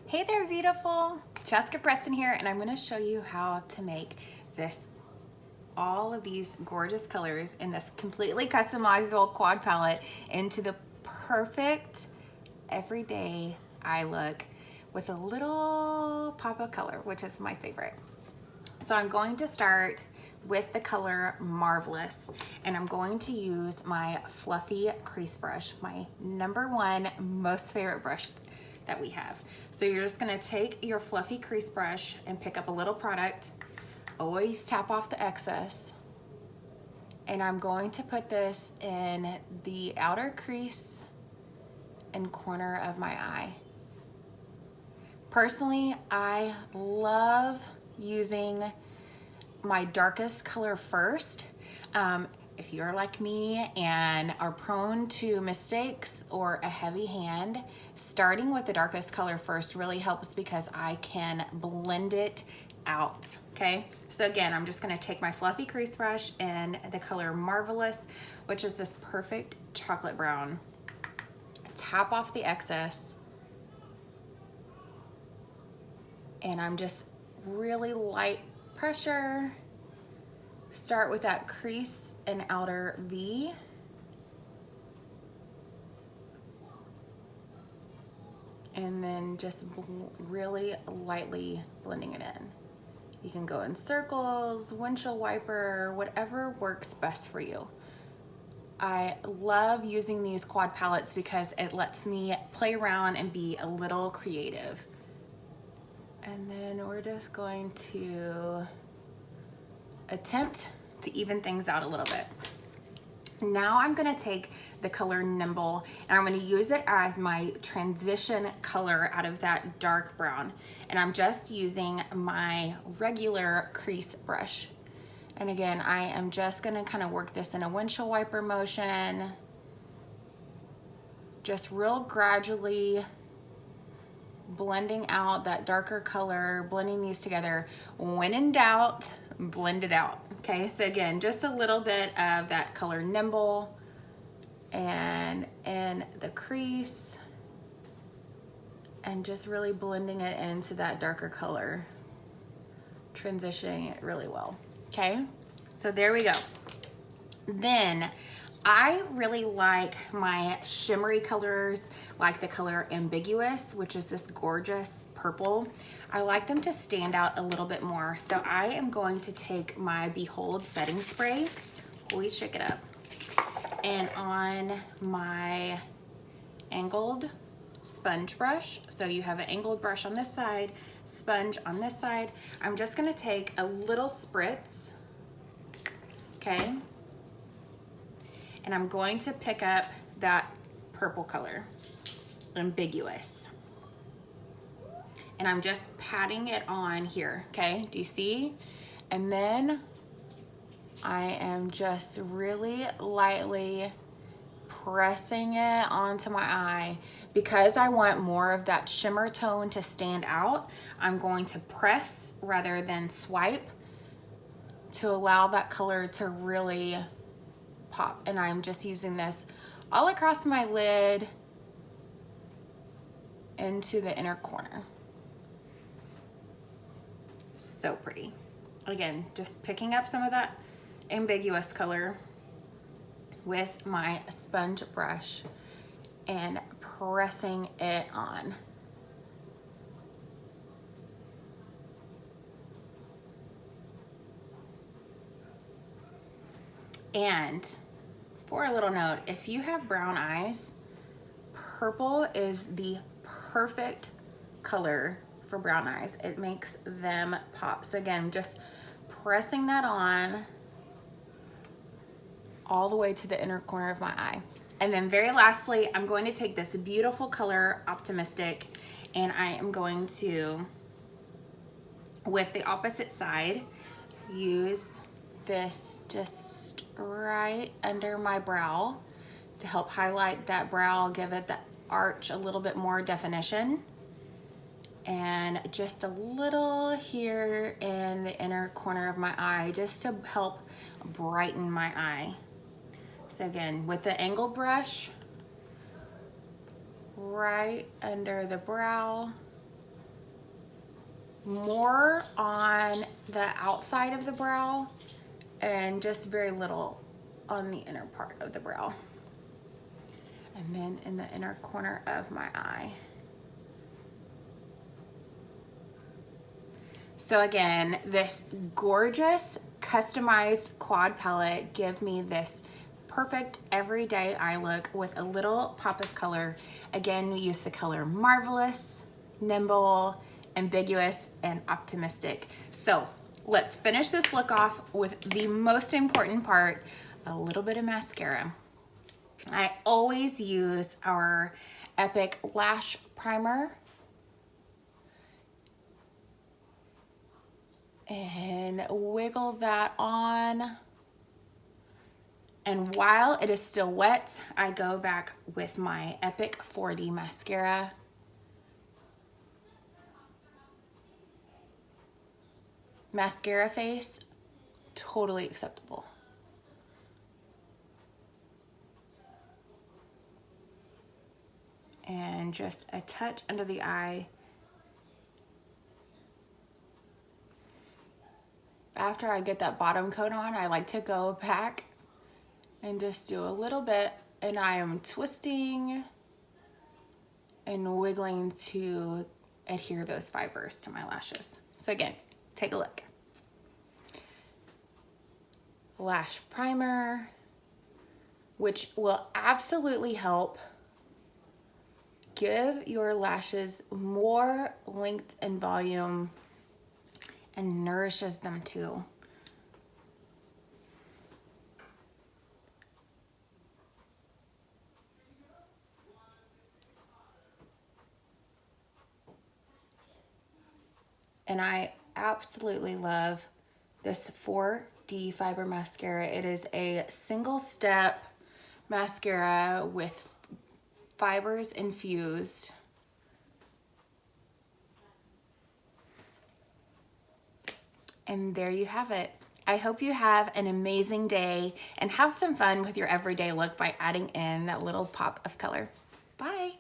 Hey there, beautiful. Jessica Preston here, and I'm going to show you how to make all of these gorgeous colors in this completely customizable quad palette into the perfect everyday eye look with a little pop of color, which is my favorite. So I'm going to start with the color Marvelous, and I'm going to use my fluffy crease brush, my #1 most favorite brush that we have. So you're just gonna take your fluffy crease brush and pick up a little product. Always tap off the excess. And I'm going to put this in the outer crease and corner of my eye. Personally, I love using my darkest color first. If you're like me and are prone to mistakes or a heavy hand, starting with the darkest color first really helps because I can blend it out, okay? So again, I'm just gonna take my fluffy crease brush and the color Marvelous, which is this perfect chocolate brown. Tap off the excess, and I'm just really light pressure. Start with that crease and outer V. And then just really lightly blending it in. You can go in circles, windshield wiper, whatever works best for you. I love using these quad palettes because it lets me play around and be a little creative. And then we're just going to attempt to even things out a little bit. Now I'm gonna take the color Nimble and I'm gonna use it as my transition color out of that dark brown. And I'm just using my regular crease brush. And again, I am just gonna kind of work this in a windshield wiper motion, just real gradually blending out that darker color, blending these together. When in doubt, blend it out. Okay, so again, just a little bit of that color Nimble and in the crease and just really blending it into that darker color, transitioning it really well. Okay, so there we go. Then I really like my shimmery colors, like the color Ambiguous, which is this gorgeous purple. I like them to stand out a little bit more. So I am going to take my Behold setting spray, always shake it up, and on my angled sponge brush, so you have an angled brush on this side, sponge on this side, I'm just gonna take a little spritz, okay? And I'm going to pick up that purple color, Ambiguous. And I'm just patting it on here, okay? Do you see? And then I am just really lightly pressing it onto my eye. Because I want more of that shimmer tone to stand out, I'm going to press rather than swipe to allow that color to really pop. And I'm just using this all across my lid into the inner corner. So pretty. Again, just picking up some of that Ambiguous color with my sponge brush and pressing it on. And for a little note, if you have brown eyes, purple is the perfect color for brown eyes. It makes them pop. So again, just pressing that on all the way to the inner corner of my eye. And then very lastly, I'm going to take this beautiful color Optimistic, and I am going to, with the opposite side, use this just right under my brow to help highlight that brow, give it the arch a little bit more definition. And just a little here in the inner corner of my eye, just to help brighten my eye. So again, with the angle brush, right under the brow, more on the outside of the brow and just very little on the inner part of the brow. And then in the inner corner of my eye. So again, this gorgeous customized quad palette give me this perfect everyday eye look with a little pop of color. Again, we use the color Marvelous, Nimble, Ambiguous, and Optimistic. So let's finish this look off with the most important part, a little bit of mascara. I always use our Epic Lash Primer. And wiggle that on. And while it is still wet, I go back with my Epic 4D mascara. Mascara face, totally acceptable. And just a touch under the eye. After I get that bottom coat on, I like to go back and just do a little bit, and I am twisting and wiggling to adhere those fibers to my lashes. So again, take a look. Lash primer, which will absolutely help give your lashes more length and volume and nourishes them too. And I absolutely love this 4D fiber mascara. It is a single step mascara with fibers infused. And there you have it. I hope you have an amazing day and have some fun with your everyday look by adding in that little pop of color. Bye.